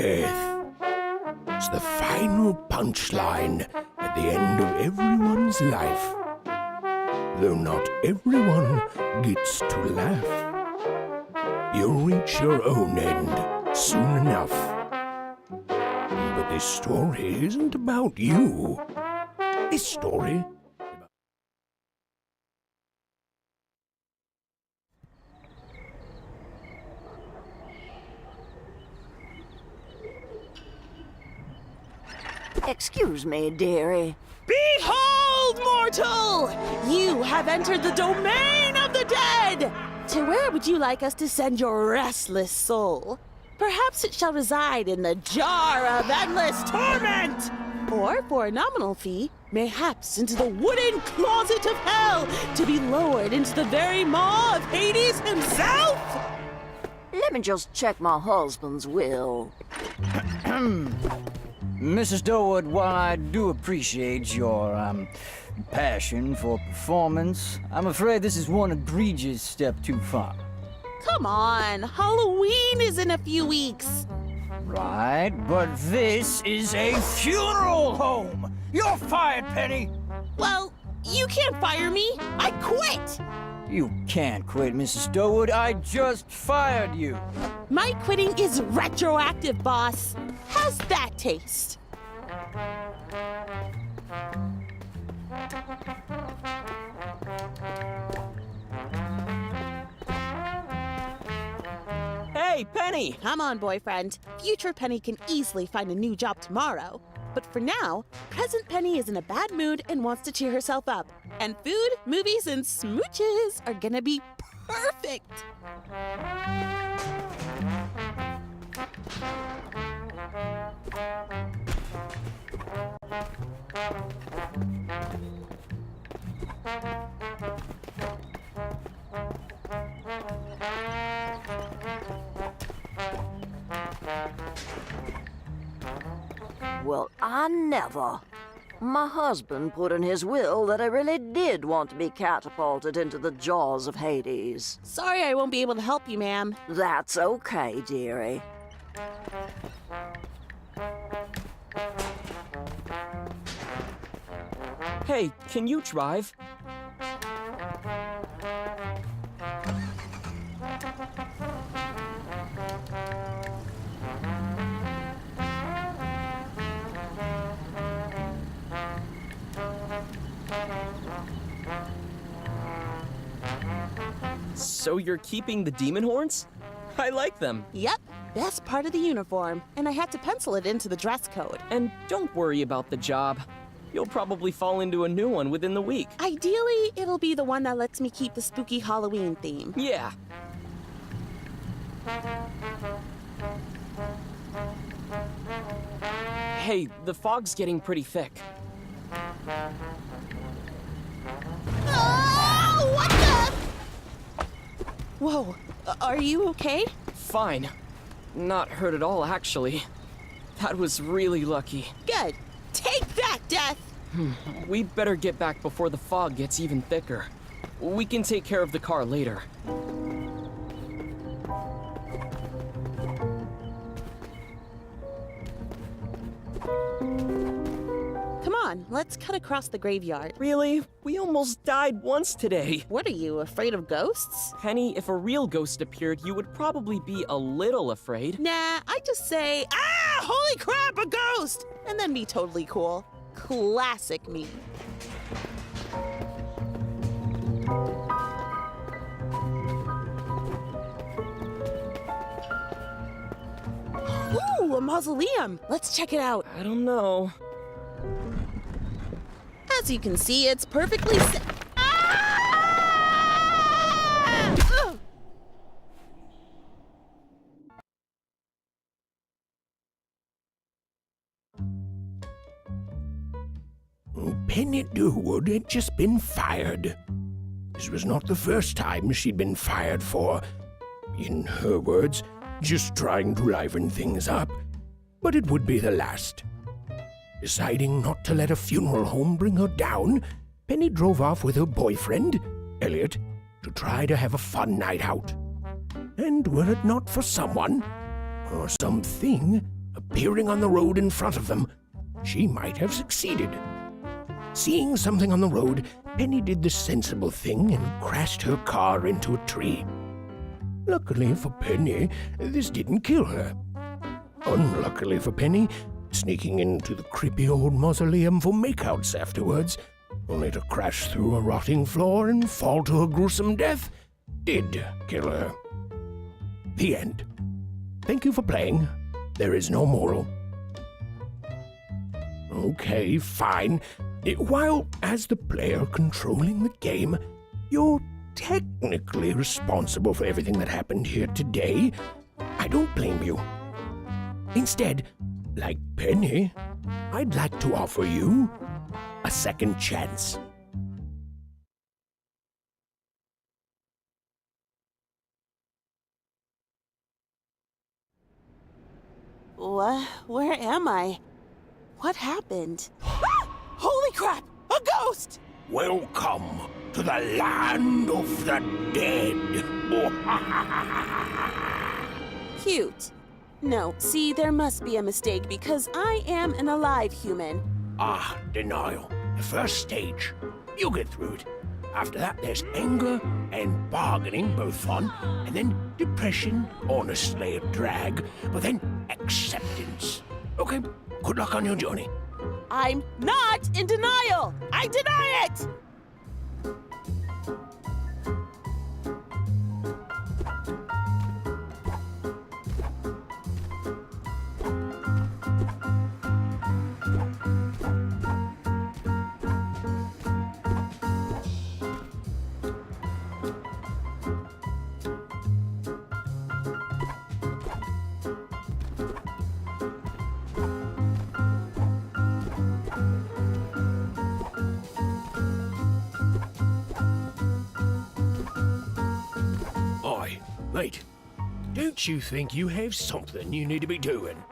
Death. It's the final punchline at the end of everyone's life. Though not everyone gets to laugh. You'll reach your own end soon enough. But this story isn't about you. This story... Excuse me, dearie. Behold, mortal! You have entered the domain of the dead! To where would you like us to send your restless soul? Perhaps it shall reside in the jar of endless torment! Or, for a nominal fee, mayhaps into the wooden closet of hell, to be lowered into the very maw of Hades himself? Let me just check my husband's will. Mrs. Durwood, while I do appreciate your, passion for performance, I'm afraid this is one egregious step too far. Come on, Halloween is in a few weeks. Right, but this is a funeral home! You're fired, Penny! Well, you can't fire me. I quit. You can't quit, Mrs. Durwood. I just fired you. My quitting is retroactive, boss. How's that taste? Hey, Penny! Come on, boyfriend. Future Penny can easily find a new job tomorrow. But for now, present Penny is in a bad mood and wants to cheer herself up. And food, movies, and smooches are gonna be perfect. Well, I never. My husband put in his will that I really did want to be catapulted into the jaws of Hades. Sorry I won't be able to help you, ma'am. That's okay, dearie. Hey, can you drive? So you're keeping the demon horns? I like them. Yep, best part of the uniform. And I had to pencil it into the dress code. And don't worry about the job. You'll probably fall into a new one within the week. Ideally, it'll be the one that lets me keep the spooky Halloween theme. Yeah. Hey, the fog's getting pretty thick. Oh, what the? Whoa, are you okay? Fine. Not hurt at all, actually. That was really lucky. Good. Take that, Death! We better get back before the fog gets even thicker. We can take care of the car later. Come on, let's cut across the graveyard. Really? We almost died once today. What are you, afraid of ghosts? Penny, if a real ghost appeared, you would probably be a little afraid. Nah, I just say, ah, holy crap, a ghost! And then be totally cool. Classic me. Ooh, a mausoleum. Let's check it out. I don't know. As you can see, it's perfectly Ah! Ugh! Penny Durwood had just been fired. This was not the first time she'd been fired for, in her words, just trying to liven things up, but it would be the last. Deciding not to let a funeral home bring her down, Penny drove off with her boyfriend, Elliot, to try to have a fun night out. And were it not for someone, or something, appearing on the road in front of them, she might have succeeded. Seeing something on the road, Penny did the sensible thing and crashed her car into a tree. Luckily for Penny, this didn't kill her. Unluckily for Penny, sneaking into the creepy old mausoleum for makeouts afterwards, only to crash through a rotting floor and fall to a gruesome death, did kill her. The end. Thank you for playing. There is no moral. Okay, fine. While, as the player controlling the game, you're technically responsible for everything that happened here today, I don't blame you. Instead, like Penny, I'd like to offer you a second chance. Where am I? What happened? Ah! Holy crap! A ghost! Welcome to the land of the dead. Cute. No, see, there must be a mistake because I am an alive human. Denial. The first stage. You'll get through it. After that, there's anger and bargaining, both fun, and then depression, honestly a drag, but then acceptance. Okay, good luck on your journey. I'm not in denial! I deny it! Oi, mate. Don't you think you have something you need to be doing?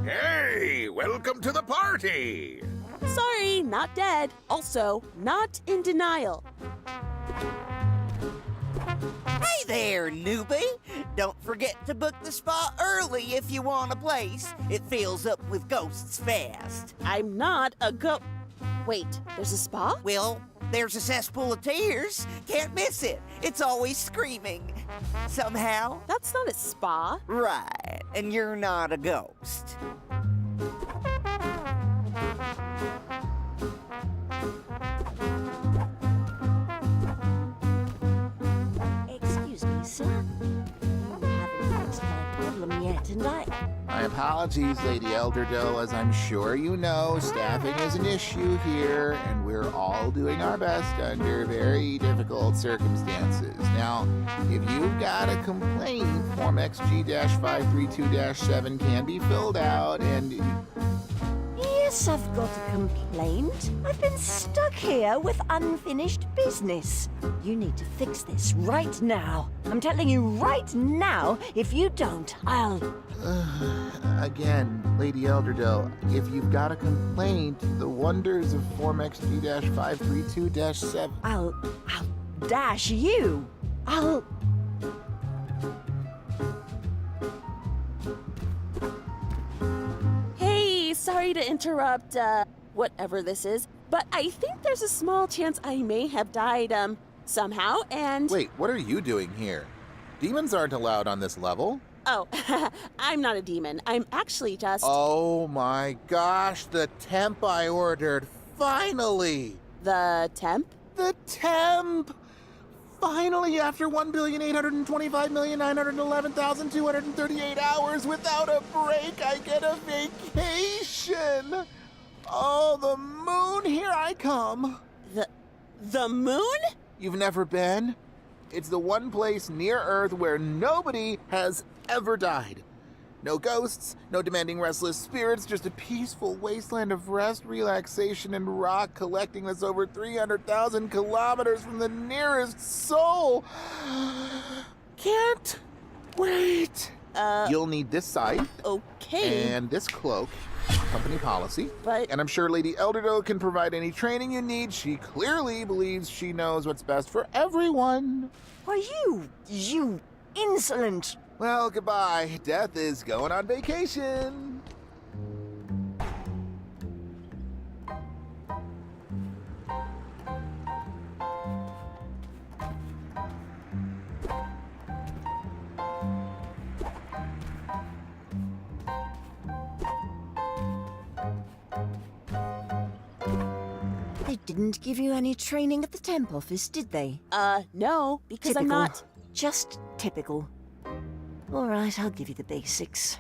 Hey, welcome to the party! Sorry, not dead. Also, not in denial. Hey there, newbie! Don't forget to book the spa early if you want a place. It fills up with ghosts fast. I'm not a Wait, there's a spa? Well, there's a cesspool of tears. Can't miss it. It's always screaming. Somehow? That's not a spa. Right, and you're not a ghost. Excuse me, sir. You haven't fixed my problem yet, and My apologies, Lady Elderdill. As I'm sure you know, staffing is an issue here, and we're all doing our best under very difficult circumstances. Now, if you've got a complaint, Form XG-532-7 can be filled out, and... Yes, I've got a complaint. I've been stuck here with unfinished business. You need to fix this right now. I'm telling you right now, if you don't, I'll... Again, Lady Elderdill, if you've got a complaint, the wonders of Form XG-532-7... I'll dash you. Hey, sorry to interrupt, whatever this is, but I think there's a small chance I may have died, somehow, and... Wait, what are you doing here? Demons aren't allowed on this level. Oh, I'm not a demon. I'm actually just... Oh my gosh, the temp I ordered. Finally! The temp? The temp! Finally, after 1,825,911,238 hours without a break, I get a vacation! Oh, the moon, here I come! The moon? You've never been? It's the one place near Earth where nobody has ever died. No ghosts, no demanding restless spirits, just a peaceful wasteland of rest, relaxation, and rock collecting that's over 300,000 kilometers from the nearest soul. Can't wait. You'll need this scythe Okay. and this cloak company policy. But- And I'm sure Lady Elderdo can provide any training you need. She clearly believes she knows what's best for everyone. Why, you insolent. Well, goodbye. Death is going on vacation. They didn't give you any training at the temp office, did they? No, because I'm not. Just typical. All right, I'll give you the basics.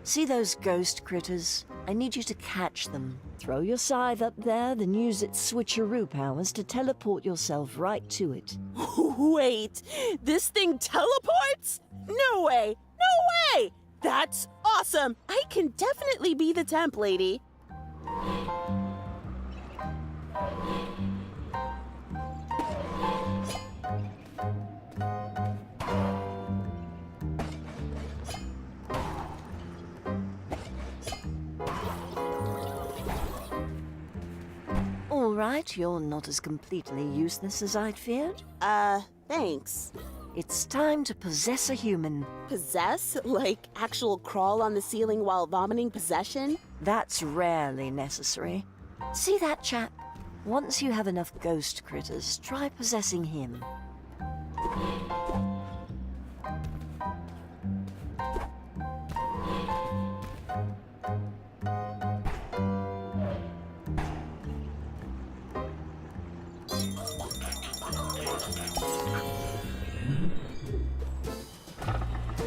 See those ghost critters? I need you to catch them. Throw your scythe up there, then use its switcheroo powers to teleport yourself right to it. Wait, this thing teleports? No way! No way! That's awesome! I can definitely be the temp lady. All right, you're not as completely useless as I'd feared. Thanks. It's time to possess a human. Possess? Like actual crawl on the ceiling while vomiting possession? That's rarely necessary. See that chap? Once you have enough ghost critters, try possessing him.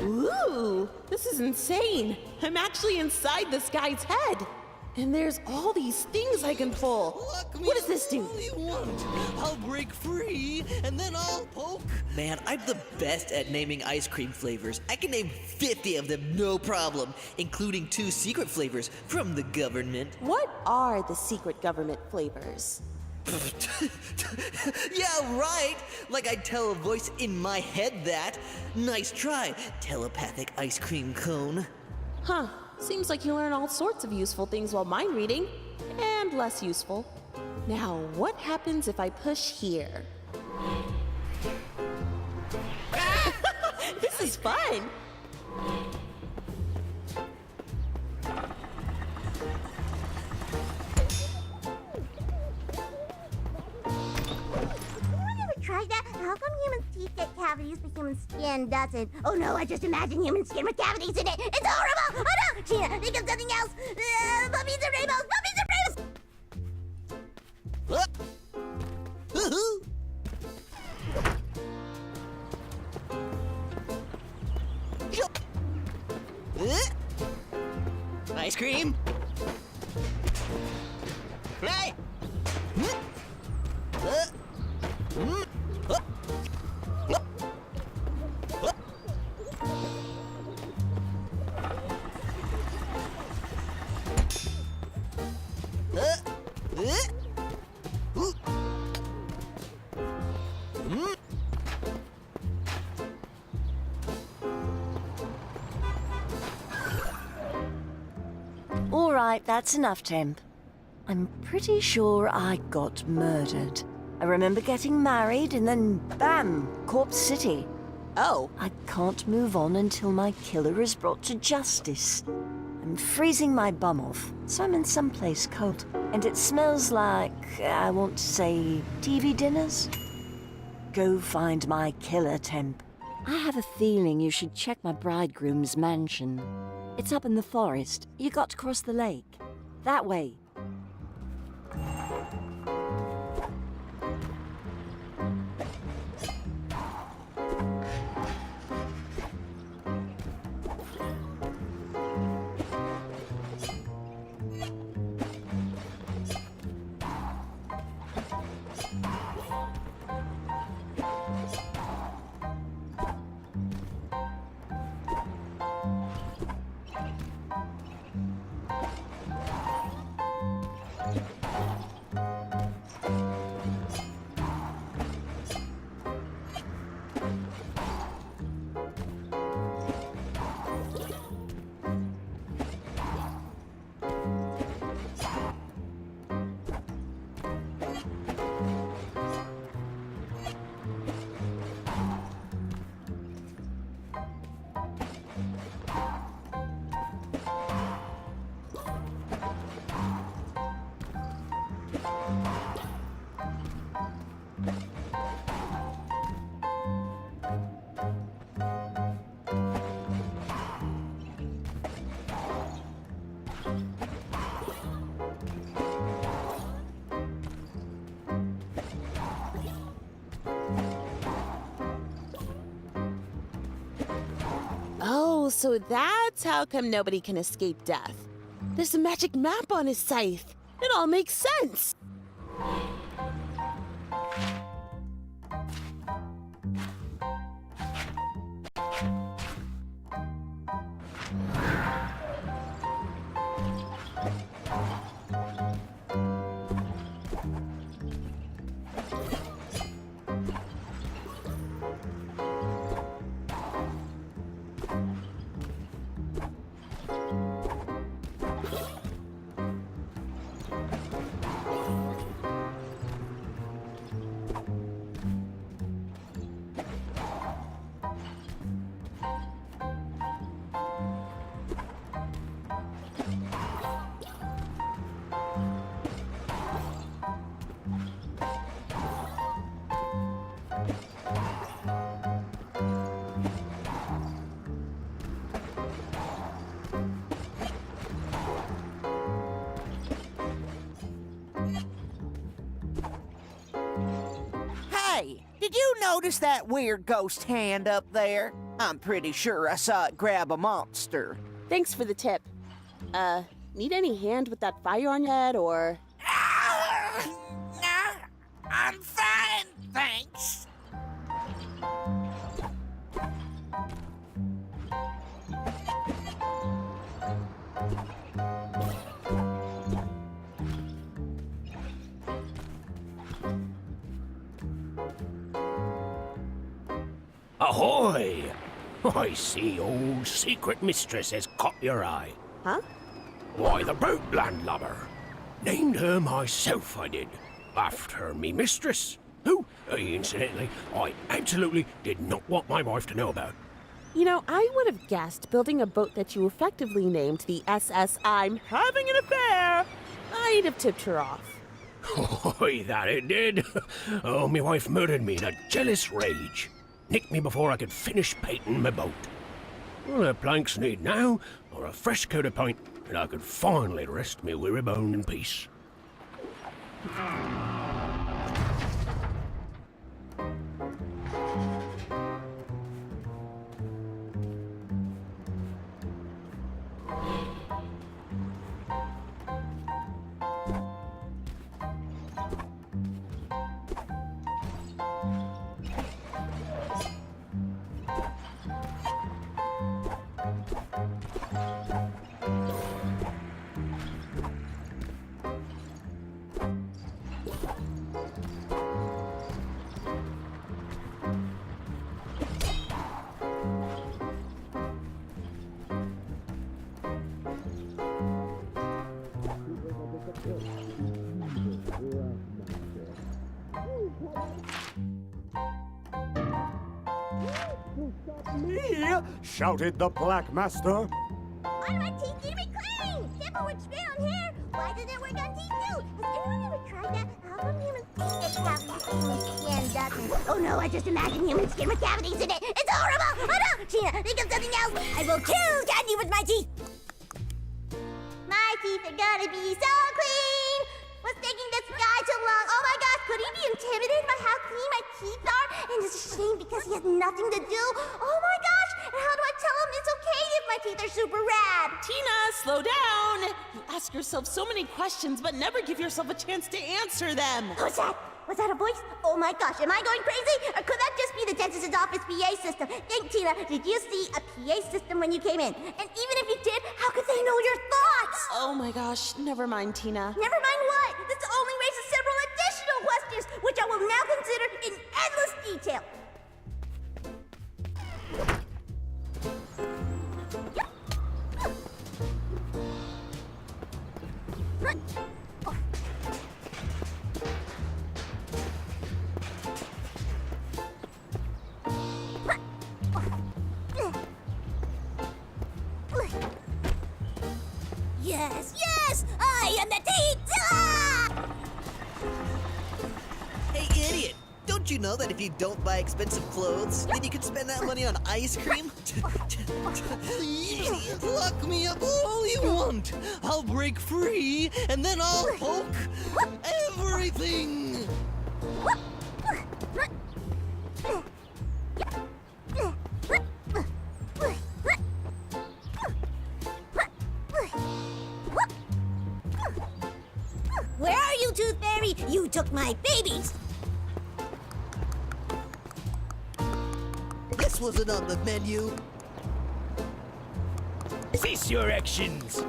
Ooh, this is insane. I'm actually inside this guy's head. And there's all these things I can pull. What does this do? I'll break free, and then I'll poke. Man, I'm the best at naming ice cream flavors. I can name 50 of them, no problem, including 2 secret flavors from the government. What are the secret government flavors? Yeah, right! Like I'd tell a voice in my head that. Nice try, telepathic ice cream cone. Huh, seems like you learn all sorts of useful things while mind reading, and less useful. Now, what happens if I push here? This is fun! Try that? How come human teeth get cavities but human skin doesn't? Oh no, I just imagine human skin with cavities in it. It's horrible! Oh no! Gina, think of something else! Puppies and rainbows! Puppies and rainbows! Woohoo! Ice cream? Hey! All right, that's enough, Temp. I'm pretty sure I got murdered. I remember getting married and then, bam, Corpse City. Oh, I can't move on until my killer is brought to justice. I'm freezing my bum off, so I'm in someplace cold. And it smells like, I want to say, TV dinners? Go find my killer, Temp. I have a feeling you should check my bridegroom's mansion. It's up in the forest. You got to cross the lake. That way. so that's how come nobody can escape death. There's a magic map on his scythe. It all makes sense. Hey, did you notice that weird ghost hand up there? I'm pretty sure I saw it grab a monster. Thanks for the tip. Need any hand with that fire on your head, or? Nah, I'm fine, thanks. Ahoy! I see old secret mistress has caught your eye. Huh? Why, the boat landlubber. Named her myself, I did. After me mistress, who, incidentally, I absolutely did not want my wife to know about. You know, I would have guessed building a boat that you effectively named the SS I'm having an affair. I'd have tipped her off. Oh, that it did. Oh, my wife murdered me in a jealous rage. Nicked me before I could finish painting my boat. All the planks need now are a fresh coat of paint, and I could finally rest me weary bone in peace. Me? Shouted the Black Master. Why do my teeth need to be clean? Shampoo works great on hair. Why doesn't it work on teeth too? Has anyone ever tried that? How come human teeth get cavities but human skin doesn't? Oh no, I just imagine human skin with cavities in it. It's horrible! Oh no! Tina, think of something else. I will choose candy with my teeth. My teeth are gonna be so clean. What's taking this guy too long? Oh my gosh, could he be intimidated by how clean my teeth are? And it's a shame because he has nothing to do. Oh my gosh, and how do I tell him it's okay if my teeth are super rad? Tina, slow down! You ask yourself so many questions, but never give yourself a chance to answer them. Who's that? Was that a voice? Oh my gosh, am I going crazy? Or could that just be the dentist's office PA system? Think, Tina, did you see a PA system when you came in? And even if you did, how could they know your thoughts? Oh my gosh, never mind, Tina. Never mind what? This only raises several additional questions, which I will now consider in endless detail. Yes, yes! I am the teeth! Ah! Hey, idiot! Don't you know that if you don't buy expensive clothes, then you can spend that money on ice cream? Please, lock me up all you want. I'll break free, and then I'll poke everything. took my babies. This wasn't on the menu. Cease your actions.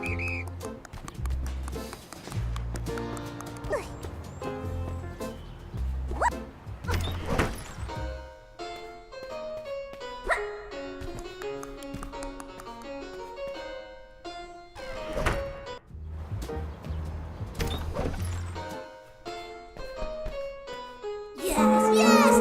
Yes, yes!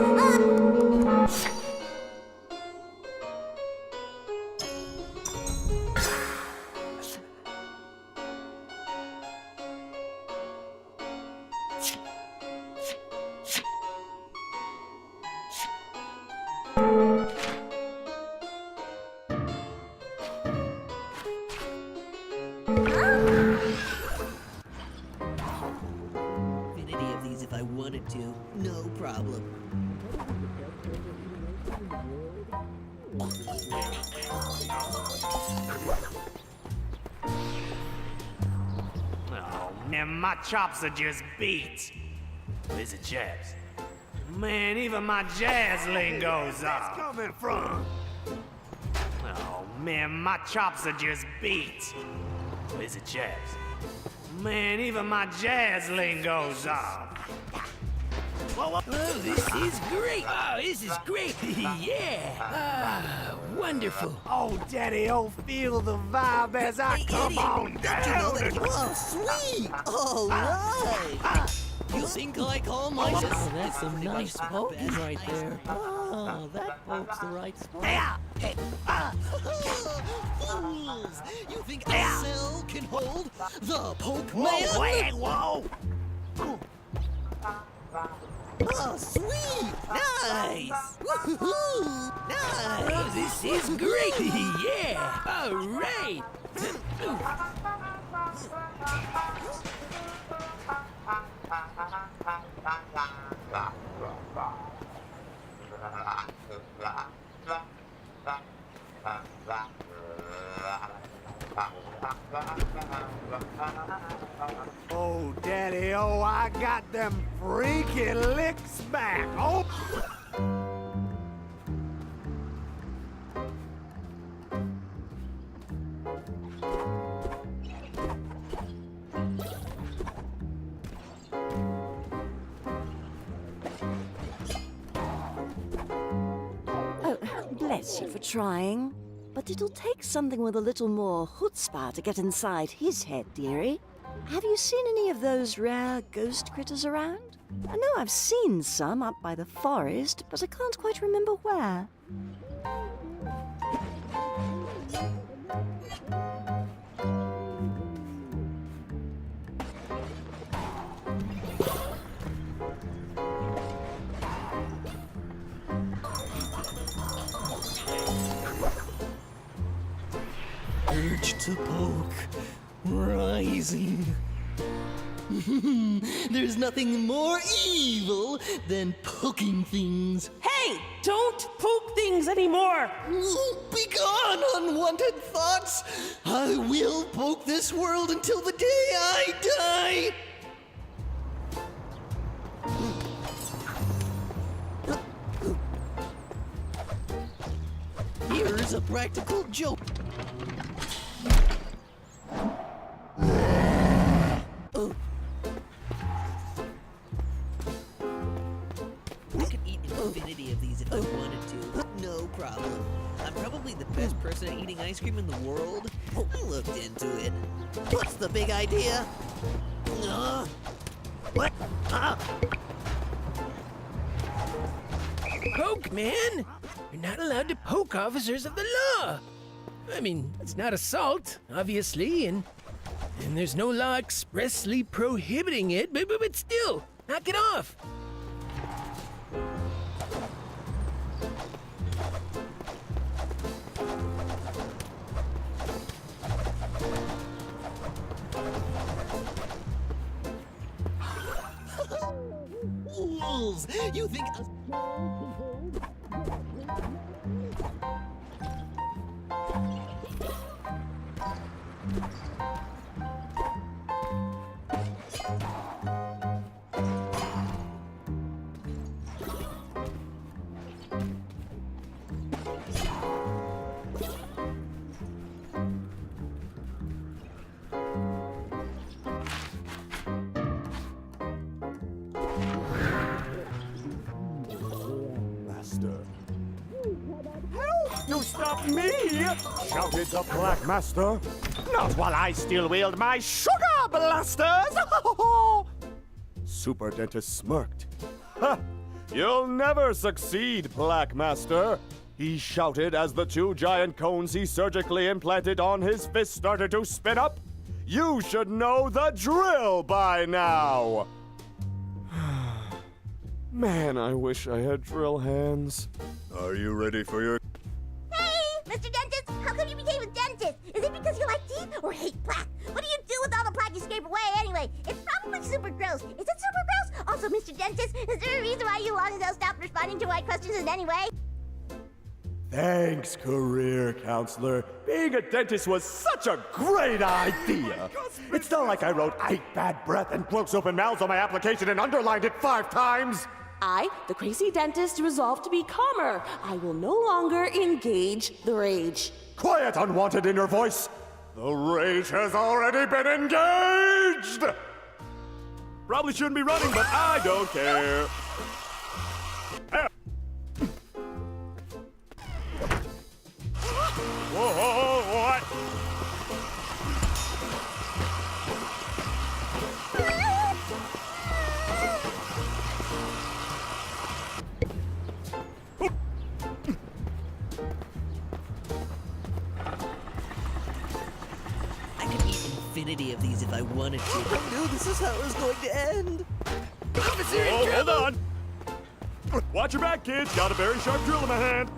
Infinity of these if I wanted to. No problem. Oh, man, my chops are just beat. Where's the jazz? Man, even my jazz lingo's off. Where's coming from? Oh, man, my chops are just beat. Where's the jazz? Man, even my jazz lingo's off. Oh, this is great. Oh, this is great. Yeah. Ah, wonderful. Oh, Daddy, oh, feel the vibe as I come on down. Oh, sweet! All right! You think I call myself? Oh, that's some nice poking right there. Oh, that pokes the right spot. Fools! You think a cell can hold the poke man? Whoa, wait, whoa. Oh, sweet! Nice! Woohoo! Nice! Oh, this is great. Yeah. All right. Oh, Daddy, oh, I got them freaky licks back. Oh. Oh, bless you for trying. But it'll take something with a little more chutzpah to get inside his head, dearie. Have you seen any of those rare ghost critters around? I know I've seen some up by the forest, but I can't quite remember where. Urge to poke. Rising. There's nothing more evil than poking things. Hey, don't poke things anymore. Begone, unwanted thoughts! I will poke this world until the day I die! Here's a practical joke. I could eat infinity of these if I wanted to. No problem. I'm probably the best person at eating ice cream in the world. I looked into it. What's the big idea? What? Poke, man! You're not allowed to poke officers of the law. I mean, it's not assault, obviously, and there's no law expressly prohibiting it, but still, knock it off. Fools! You think Master. Help! You stop me! Shouted the Black Master. Not while I still wield my sugar blasters! Super Dentist smirked. Ha! You'll never succeed, Black Master! He shouted as the 2 giant cones he surgically implanted on his fist started to spin up. You should know the drill by now! Man, I wish I had drill hands. Are you ready for your... Hey, Mr. Dentist, how come you became a dentist? Is it because you like teeth or hate plaque? What do you do with all the plaque you scrape away anyway? It's probably super gross. Is it super gross? Also, Mr. Dentist, is there a reason why you long ago stopped responding to my questions in any way? Thanks, career counselor. Being a dentist was such a great idea. It's not like I wrote "ate bad breath" and gross open mouths on my application and underlined it 5 times. I, the crazy dentist, resolve to be calmer. I will no longer engage the rage. Quiet, unwanted inner voice. The rage has already been engaged. Probably shouldn't be running, but I don't care. Whoa, what? I could eat infinity of these if I wanted to. I knew this is how it was going to end. Oh, hold on. Watch your back, kids. Got a very sharp drill in my hand.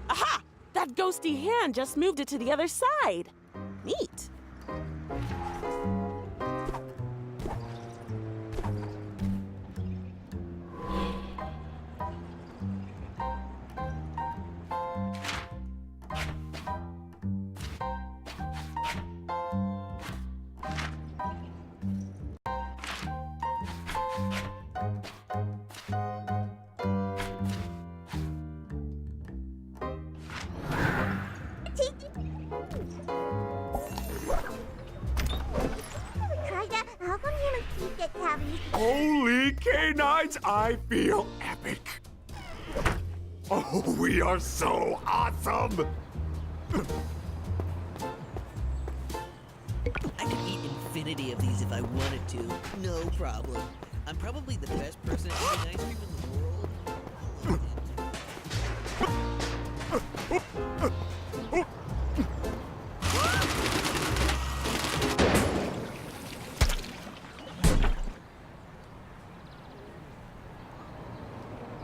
Aha! That ghosty hand just moved it to the other side. Neat. How come humans teeth get cavities? Holy canines, I feel epic. Oh, we are so awesome. I could eat infinity of these if I wanted to. No problem. I'm probably the best person at eating ice cream in the world.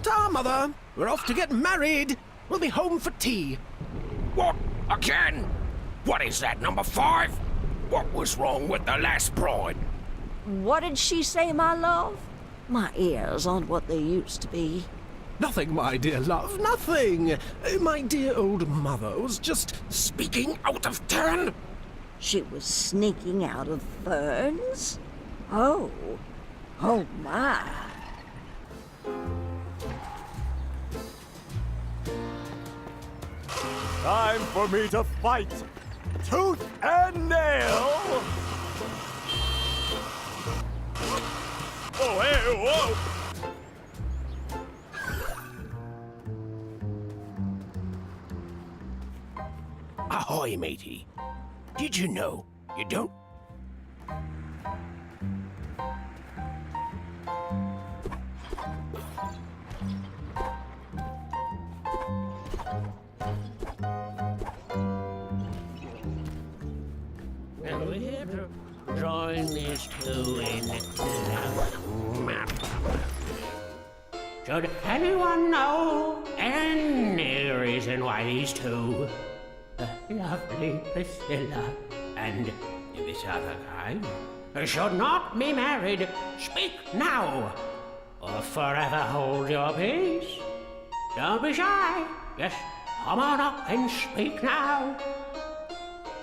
Ta, Mother! We're off to get married! We'll be home for tea. What? Again? What is that, number 5? What was wrong with the last bride? What did she say, my love? My ears aren't what they used to be. Nothing, my dear love, nothing. My dear old mother was just speaking out of turn. She was sneaking out of ferns? Oh. Oh, my. Time for me to fight. Tooth and nail. Oh, hey, whoa. Ahoy, matey. Did you know you don't join these two in love. Should anyone know any reason why these two, the lovely Priscilla and this other guy, should not be married, speak now, or forever hold your peace? Don't be shy. Yes, come on up and speak now.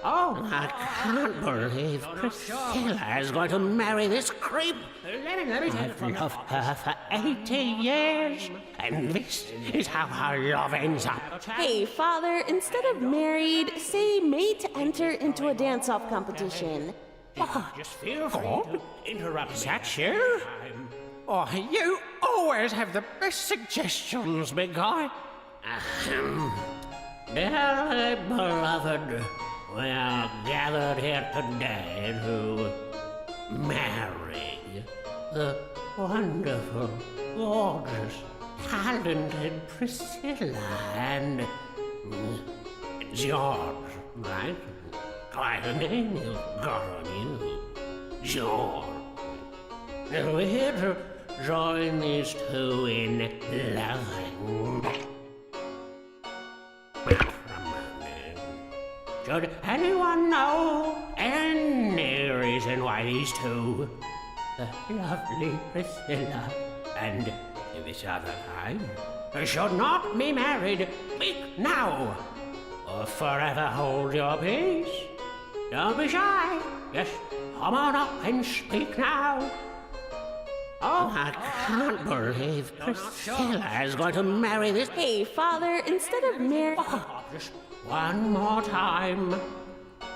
Oh, I can't believe Priscilla is going to marry this creep. I've loved her for 80 years, and this is how our love ends up. Hey, Father, instead of married, say made to enter into a dance-off competition. Just feel free to interrupt. Is that you? Oh, you always have the best suggestions, big guy. Dearly beloved, we are gathered here today to marry the wonderful, gorgeous, talented Priscilla and George, right? Quite a name you've got on you, George. And we're here to join these two in loving. Should anyone know any reason why these two, the lovely Priscilla and this other guy, should not be married, speak now, or forever hold your peace? Don't be shy. Yes, come on up and speak now. Oh, I can't believe Priscilla is going to marry this. Hey, Father, instead of marry... Just one more time,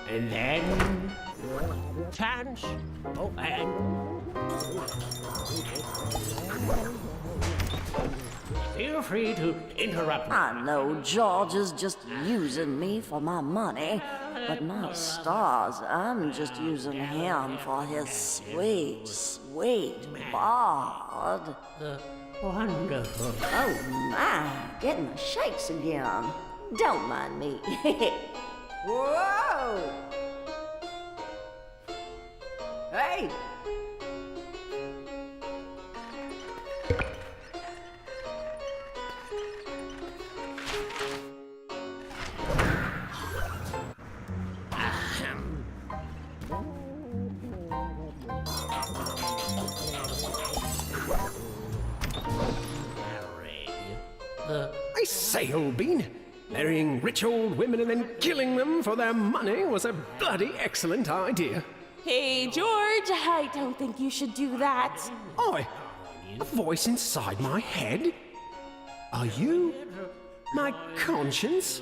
and then chance. Oh, and feel free to interrupt. I know George is just using me for my money, but my stars, I'm just using him for his sweet, sweet bod. Wonderful. Oh my, getting the shakes again. Don't mind me. Whoa! Hey! I say, old bean, marrying rich old women and then killing them for their money was a bloody excellent idea. Hey, George, I don't think you should do that. A voice inside my head? Are you my conscience?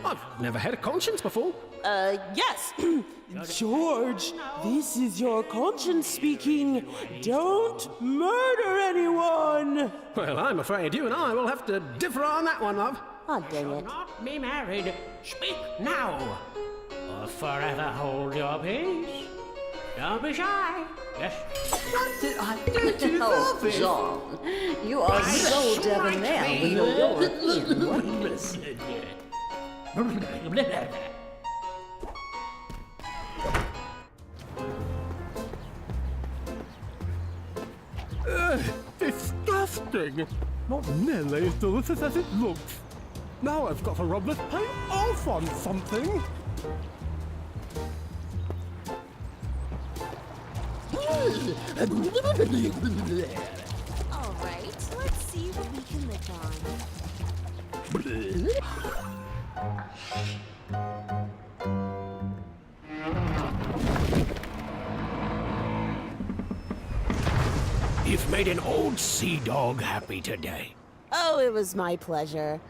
I've never had a conscience before. Yes. George, this is your conscience speaking. Don't murder anyone. Well, I'm afraid you and I will have to differ on that one, love. Oh, dang it. Not be married, speak now, or forever hold your peace. Don't be shy. Yes. What did I do to you, Oh, John, you are so debonair with your European ways. Disgusting! Not nearly as delicious as it looks. Now I've got to rub this paint off on something. All right, let's see what we can lick on. You've made an old sea dog happy today. Oh, it was my pleasure.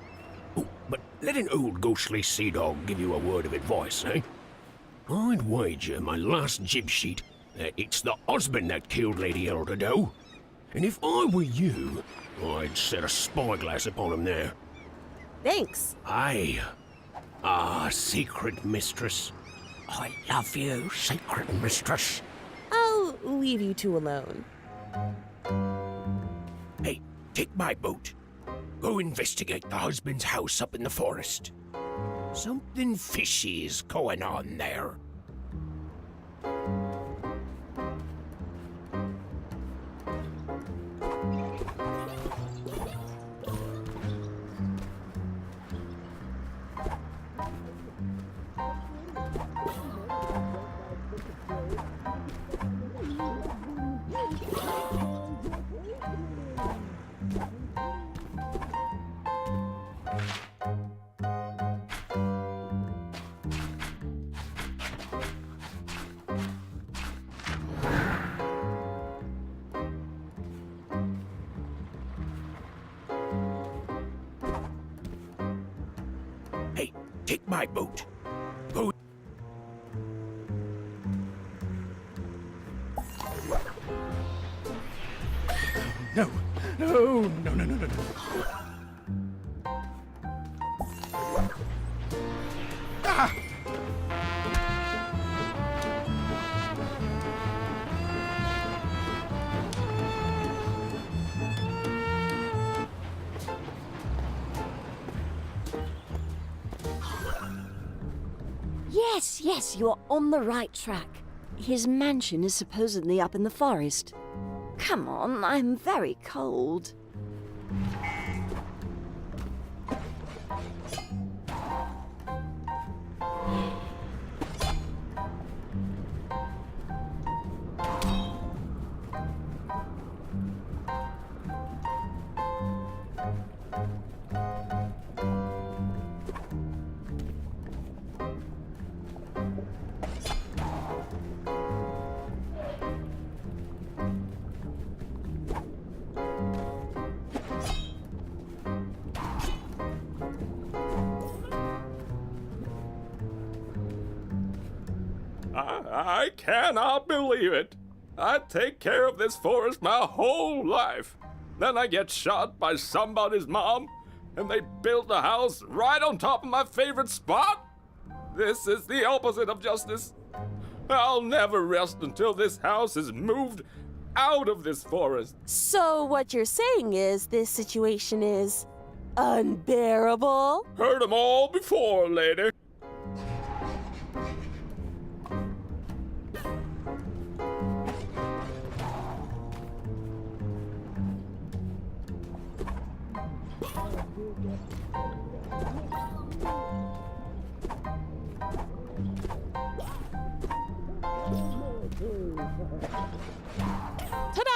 Oh, but let an old ghostly sea dog give you a word of advice, eh? I'd wager my last jib sheet that it's the husband that killed Lady Elder Doe. And if I were you, I'd set a spyglass upon him there. Thanks. Aye. Ah, secret mistress. I love you, secret mistress. I'll leave you two alone. Hey, take my boat. Go investigate the husband's house up in the forest. Something fishy is going on there. my boat. Go. No, no, no, no, no, no, no. Ah! Yes, yes, you're on the right track. His mansion is supposedly up in the forest. Come on, I'm very cold. I cannot believe it. I take care of this forest my whole life. Then I get shot by somebody's mom, and they build a house right on top of my favorite spot? This is the opposite of justice. I'll never rest until this house is moved out of this forest. So what you're saying is this situation is unbearable? Heard 'em all before, lady. Ta-da!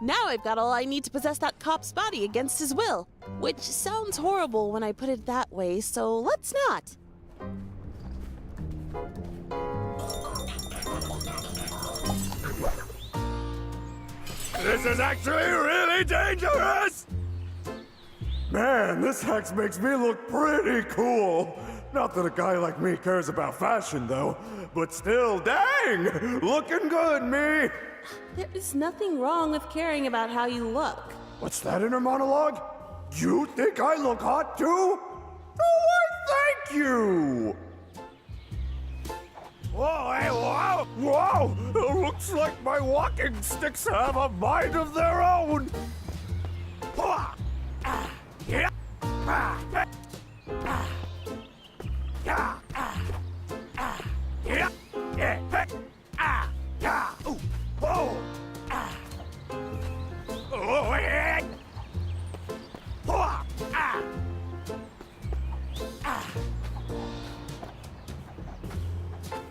Now I've got all I need to possess that cop's body against his will. Which sounds horrible when I put it that way, so let's not. This is actually really dangerous! Man, this hex makes me look pretty cool. Not that a guy like me cares about fashion, though. But still, dang! Looking good, me! There is nothing wrong with caring about how you look. What's that inner monologue? You think I look hot, too? Oh, why, thank you! Whoa, hey, wow! Wow! It looks like my walking sticks have a mind of their own! Yeah.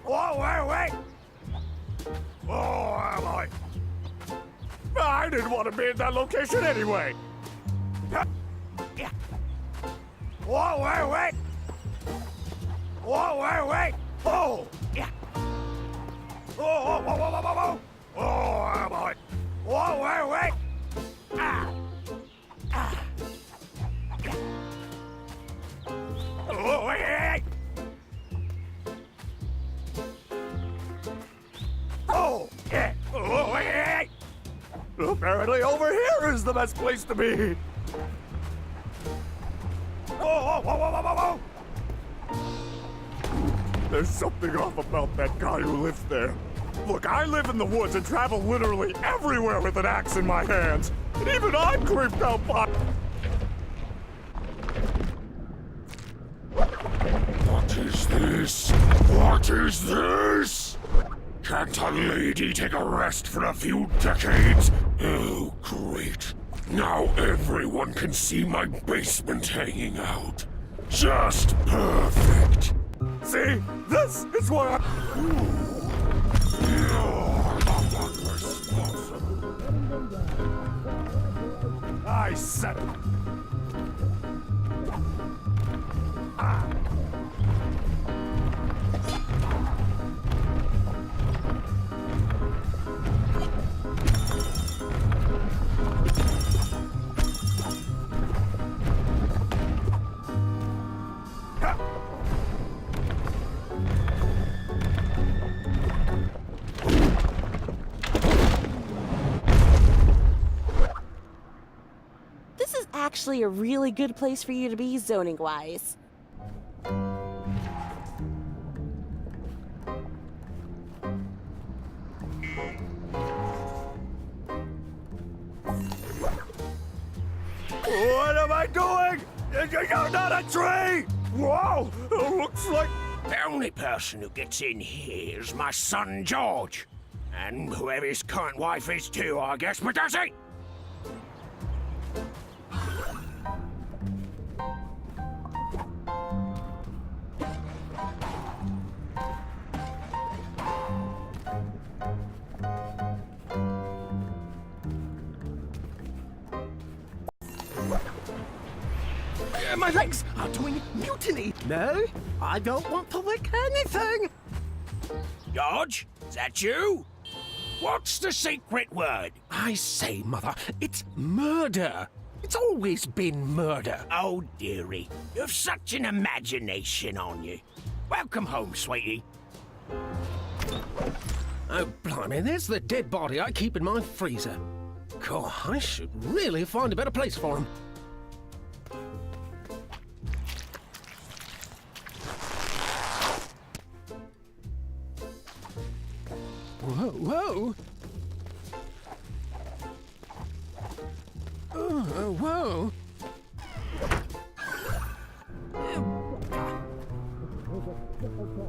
Whoa, wait! Oh, am I didn't want to be in that location anyway! Whoa, wait! Whoa, wait! Oh! Yeah! Whoa! Oh, am I? Whoa, wait! Oh, wait! Oh, yeah! Oh, wait! Apparently over here is the best place to be! Whoa! There's something off about that guy who lives there. Look, I live in the woods and travel literally everywhere with an axe in my hands. And even I'm creeped out by... What is this? What is this? Can't a lady take a rest for a few decades? Oh, great. Now everyone can see my basement hanging out. Just perfect. See? This is why I said it. actually a really good place for you to be zoning-wise. What am I doing? You're not a tree! Whoa! It looks like... The only person who gets in here is my son George. And whoever his current wife is too, I guess, but does he? My legs are doing mutiny. No, I don't want to lick anything. George, is that you? What's the secret word? I say, Mother, it's murder. It's always been murder. Oh, dearie, you've such an imagination on you. Welcome home, sweetie. Oh, blimey, there's the dead body I keep in my freezer. God, I should really find a better place for him. Whoa, whoa! Oh, whoa!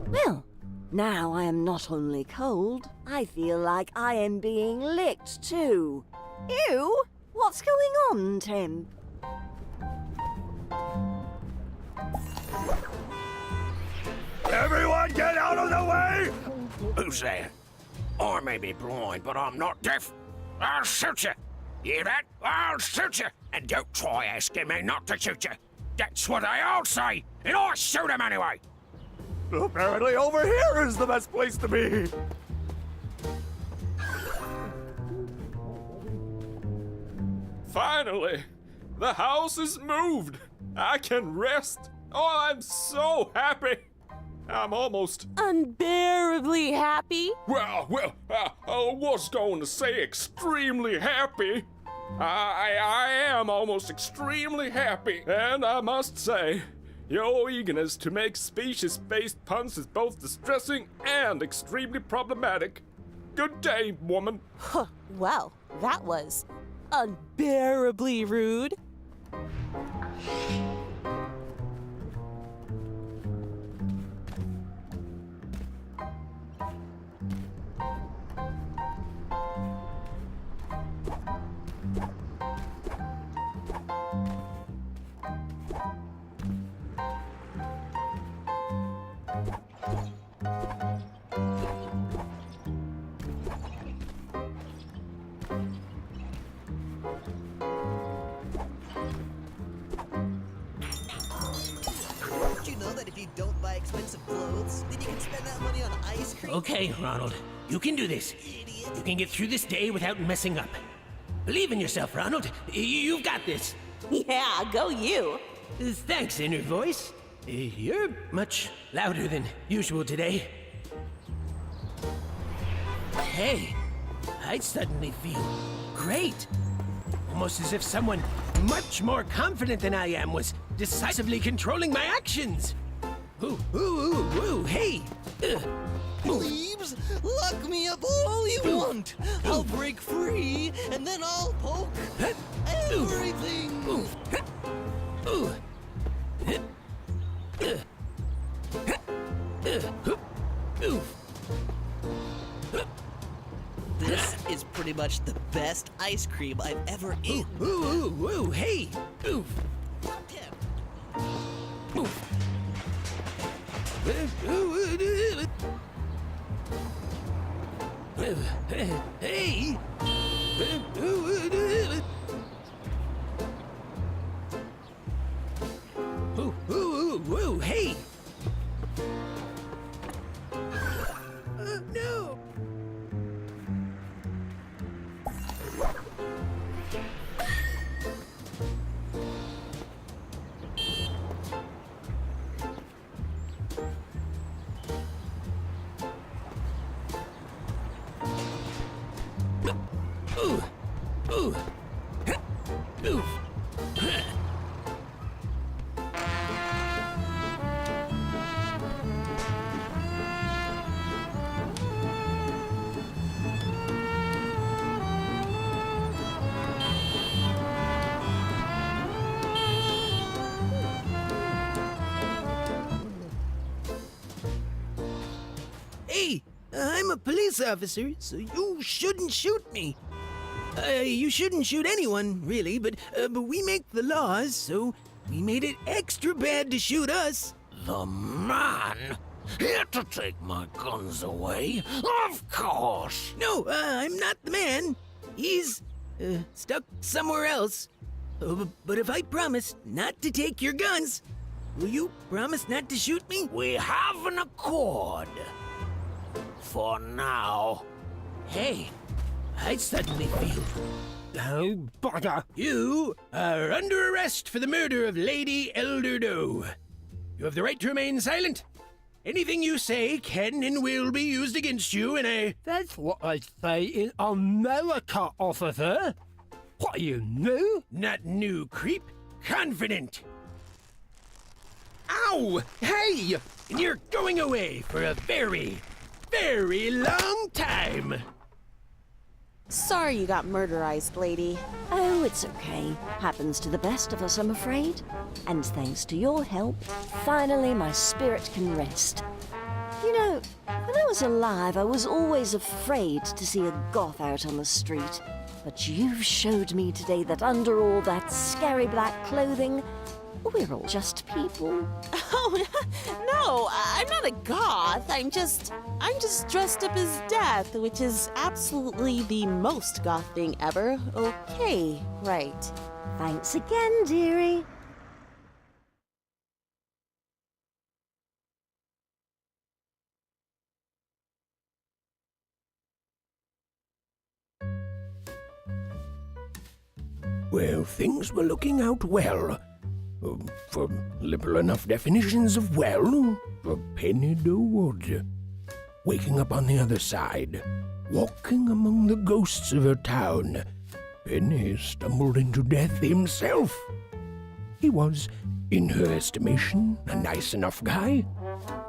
Well, now I am not only cold, I feel like I am being licked too. Ew! What's going on, Tim? Everyone get out of the way! Who's there? I may be blind, but I'm not deaf. I'll shoot you. Hear that? I'll shoot you. And don't try asking me not to shoot you. That's what they all say, and I shoot them anyway. Apparently over here is the best place to be. Finally, the house is moved. I can rest. Oh, I'm so happy. I'm almost unbearably happy. I was going to say extremely happy. I am almost extremely happy, and I must say, your eagerness to make specious-based puns is both distressing and extremely problematic. Good day, woman. Huh, well, that was unbearably rude. Did you know that if you don't buy expensive clothes, then you can spend that money on ice cream? Okay, Ronald, you can do this. You can get through this day without messing up. Believe in yourself, Ronald. You've got this. Yeah, go you. Thanks, inner voice. You're much louder than usual today. Hey, I suddenly feel great. Almost as if someone much more confident than I am was decisively controlling my actions. Ooh, ooh, ooh, ooh, hey. Plebes, lock me up all you want. I'll break free, and then I'll poke everything. Ooh. This is pretty much the best ice cream I've ever eaten. Ooh, ooh, ooh, hey. Ooh. Ooh. Hey. Ooh, ooh, ooh, ooh, hey. No. Ooh. Ooh. Ooh. a police officer, so you shouldn't shoot me. You shouldn't shoot anyone, really, but we make the laws, so we made it extra bad to shoot us. The man? Here to take my guns away? Of course! No, I'm not the man. He's, stuck somewhere else. But if I promise not to take your guns, will you promise not to shoot me? We have an accord. For now. Hey, I suddenly feel... Oh, bother! You are under arrest for the murder of Lady Elder Doe. You have the right to remain silent. Anything you say can and will be used against you in a... That's what I say in America, officer. What, are you new? Not new, creep. Confident. Ow! Hey! And you're going away for a very, very long time. Sorry you got murderized, lady. Oh, it's okay. Happens to the best of us, I'm afraid. And thanks to your help, finally my spirit can rest. You know, when I was alive, I was always afraid to see a goth out on the street. But you've showed me today that under all that scary black clothing, we're all just people. Oh, no, I'm not a goth. I'm just dressed up as Death, which is absolutely the most goth thing ever. Okay, right. Thanks again, dearie. Well, things were looking out well. For liberal enough definitions of well, for Penny Dowood. Waking up on the other side, walking among the ghosts of her town, Penny stumbled into Death himself. He was, in her estimation, a nice enough guy.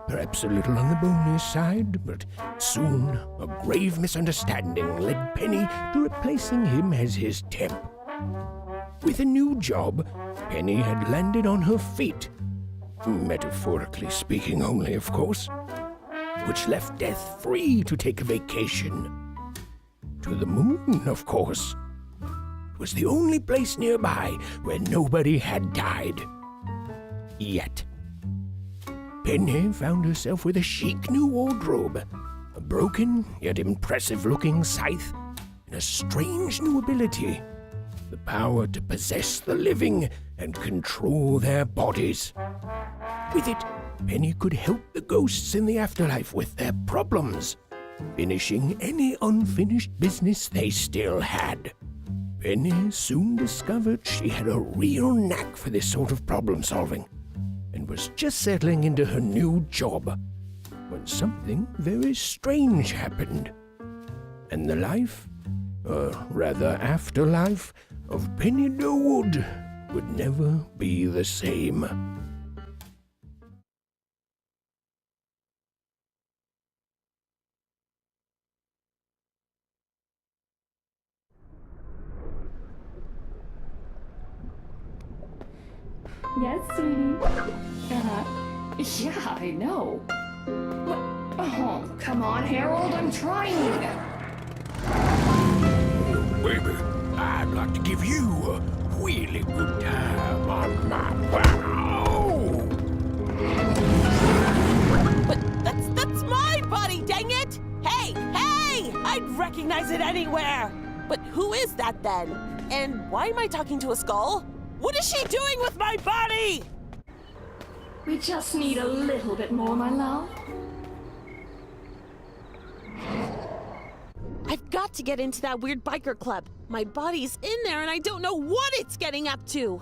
Perhaps a little on the bony side, but soon a grave misunderstanding led Penny to replacing him as his temp. With a new job, Penny had landed on her feet. Metaphorically speaking only, of course. Which left Death free to take a vacation. To the moon, of course. It was the only place nearby where nobody had died. Yet. Penny found herself with a chic new wardrobe, a broken yet impressive-looking scythe, and a strange new ability. The power to possess the living and control their bodies. With it, Penny could help the ghosts in the afterlife with their problems, finishing any unfinished business they still had. Penny soon discovered she had a real knack for this sort of problem-solving, and was just settling into her new job when something very strange happened. And the life, or rather afterlife, of Penny Dowood would never be the same. Yes, sweetie. Yeah, I know. What? Oh, come on, Harold, I'm trying. Baby, I'd like to give you a really good time on my wow. But that's my body, dang it! Hey! I'd recognize it anywhere! But who is that then? And why am I talking to a skull? What is she doing with my body? We just need a little bit more, my love. I've got to get into that weird biker club. My body's in there and I don't know what it's getting up to.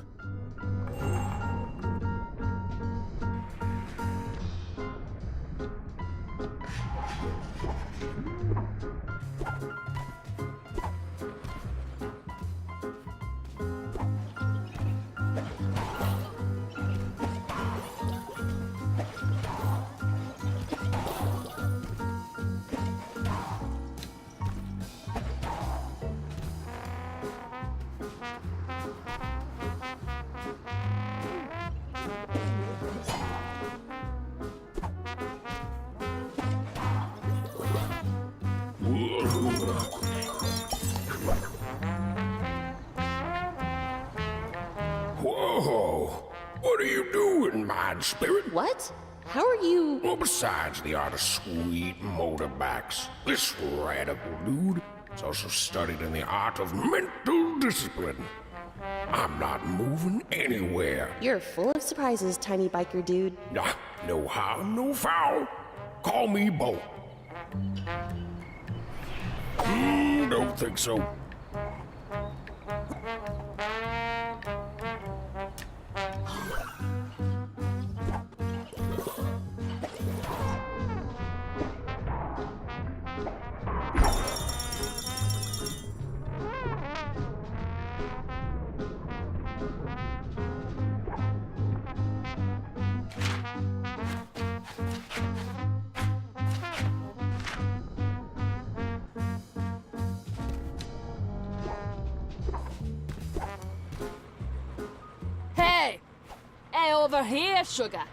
What are you doing, Mind Spirit? What? How are you? Well, besides the art of sweet motorbikes, this radical dude is also studied in the art of mental discipline. I'm not moving anywhere. You're full of surprises, tiny biker dude. Nah, no harm, no foul. Call me Bo. Don't think so. Hey, over here, sugar.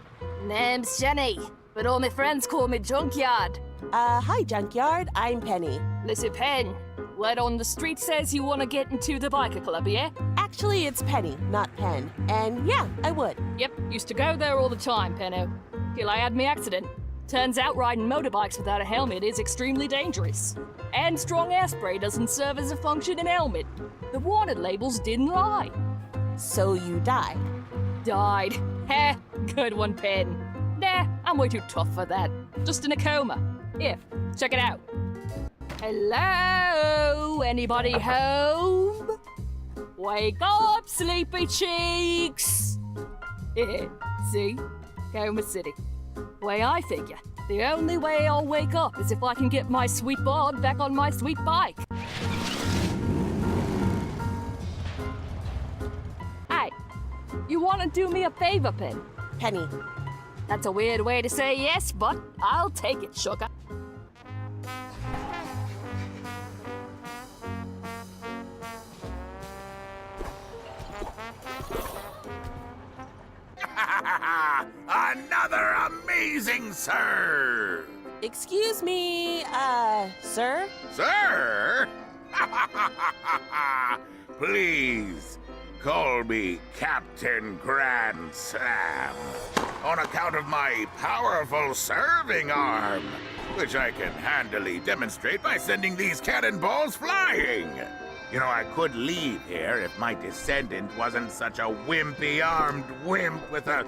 Name's Jenny, but all my friends call me Junkyard. Hi, Junkyard. I'm Penny. Listen, Pen, word on the street says you want to get into the biker club, yeah? Actually, it's Penny, not Pen. And yeah, I would. Yep, used to go there all the time, Penno. Till I had me accident. Turns out riding motorbikes without a helmet is extremely dangerous. And strong air spray doesn't serve as a functioning helmet. The wanted labels didn't lie. So you died? Died. Heh, good one, Pen. Nah, I'm way too tough for that. Just in a coma. Here, check it out. Hello? Anybody home? Wake up, sleepy cheeks! See? Coma City. Way I figure, the only way I'll wake up is if I can get my sweet bod back on my sweet bike. Hey, you want to do me a favor, Pen? Penny. That's a weird way to say yes, but I'll take it, sugar. Another amazing serve! Excuse me, sir? Sir? Please, call me Captain Grand Slam, on account of my powerful serving arm, which I can handily demonstrate by sending these cannonballs flying. You know, I could leave here if my descendant wasn't such a wimpy-armed wimp with a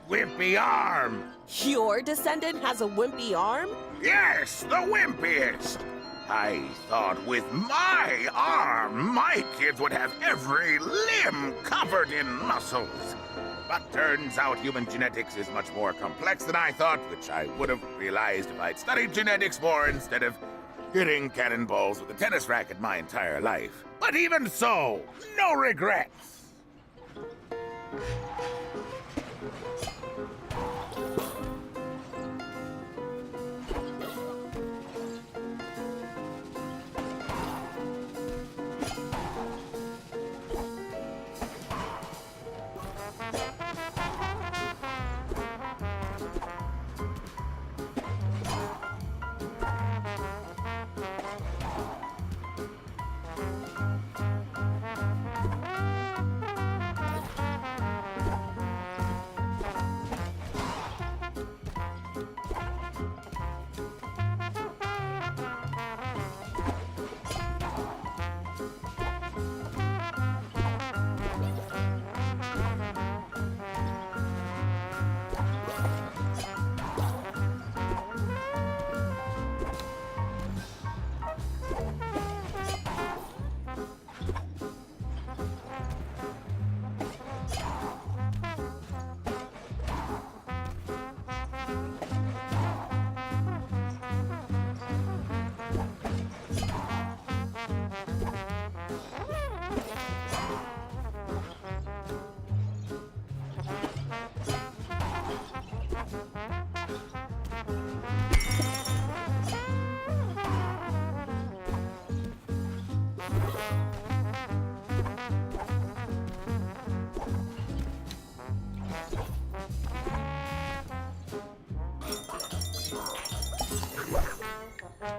wimpy arm. Your descendant has a wimpy arm? Yes, the wimpiest. I thought with my arm, my kids would have every limb covered in muscles. But turns out human genetics is much more complex than I thought, which I would have realized if I'd studied genetics more instead of hitting cannonballs with a tennis racket my entire life. But even so, no regrets.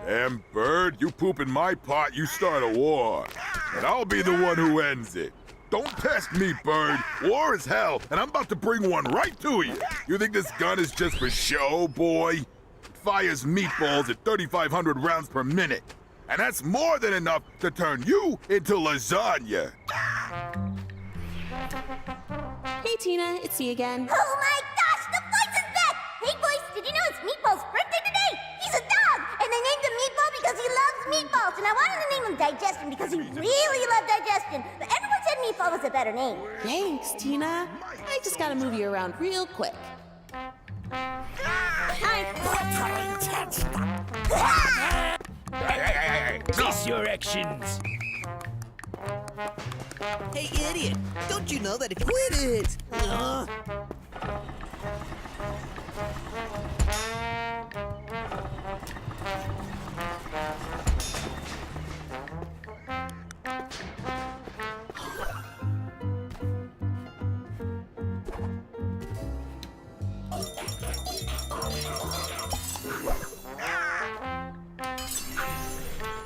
Damn bird, you poop in my pot, you start a war. And I'll be the one who ends it. Don't test me, bird. War is hell, and I'm about to bring one right to you. You think this gun is just for show, boy? It fires meatballs at 3,500 rounds per minute. And that's more than enough to turn you into lasagna. Hey, Tina, it's me again. Oh my gosh, the voice is back! Hey boys, did you know it's Meatball's birthday today? He's a dog, and they named him Meatball because he loves meatballs, and I wanted to name him Digestion because he really loved digestion, but everyone said Meatball was a better name. Thanks, Tina. I just gotta move you around real quick. Hi. Hey. Cease your actions. Hey, idiot! Don't you know that if quit it?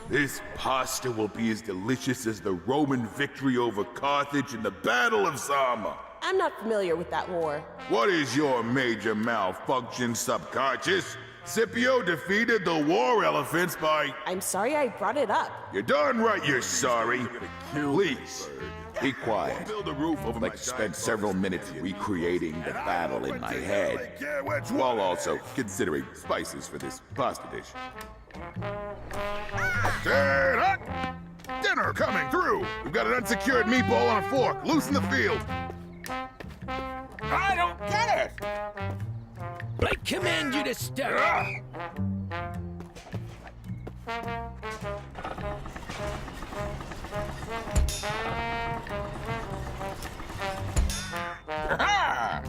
This pasta will be as delicious as the Roman victory over Carthage in the Battle of Zama. I'm not familiar with that war. What is your major malfunction, subconscious? Scipio defeated the war elephants by... I'm sorry I brought it up. You're darn right you're sorry. Please, be quiet. I'd like to spend several minutes recreating the battle in my head, while also considering spices for this pasta dish. Dinner coming through! We've got an unsecured meatball on a fork, loose in the field. I don't get it! I command you to stop! Ah!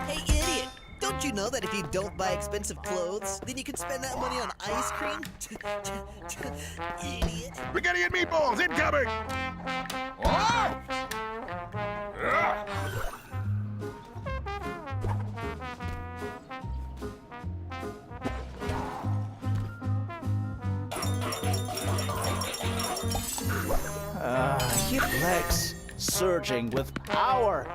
Hey, idiot! Don't you know that if you don't buy expensive clothes, then you can spend that money on ice cream? Idiot. Spaghetti and meatballs incoming! Hip legs surging with power.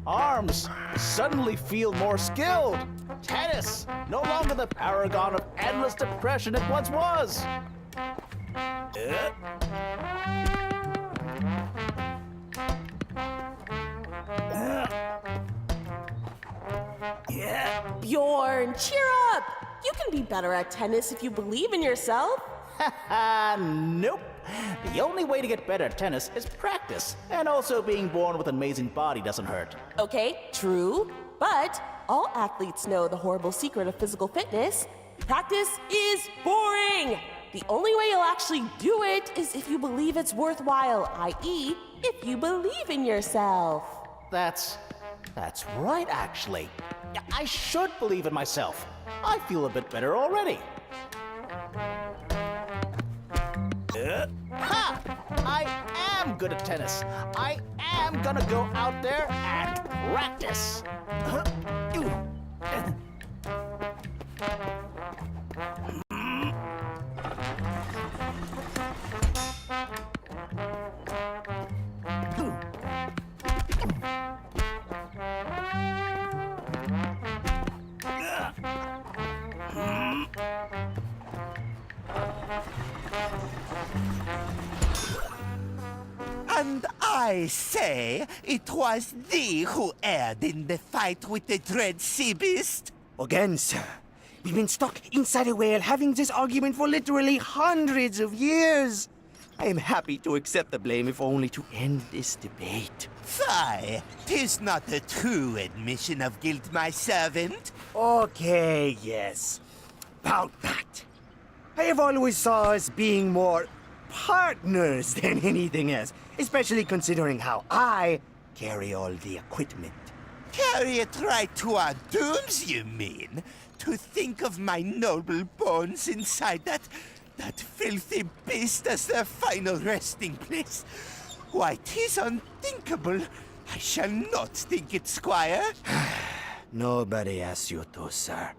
Arms suddenly feel more skilled. Tennis, no longer the paragon of endless depression it once was. Bjorn, cheer up! You can be better at tennis if you believe in yourself. Nope. The only way to get better at tennis is practice. And also being born with an amazing body doesn't hurt. Okay, true. But all athletes know the horrible secret of physical fitness. Practice is boring! The only way you'll actually do it is if you believe it's worthwhile, i.e., if you believe in yourself. That's right, actually. I should believe in myself. I feel a bit better already. Ha! I am good at tennis. I am gonna go out there and practice. And I say it was thee who erred in the fight with the dread sea beast? Again, sir. We've been stuck inside a whale having this argument for literally hundreds of years. I am happy to accept the blame if only to end this debate. Fie, 'tis not a true admission of guilt, my servant. Okay, yes. About that. I have always saw us being more partners than anything else, especially considering how I carry all the equipment. Carry it right to our dooms, you mean? To think of my noble bones inside that filthy beast as their final resting place? Why, 'tis unthinkable. I shall not think it, Squire. Nobody asked you to, sir.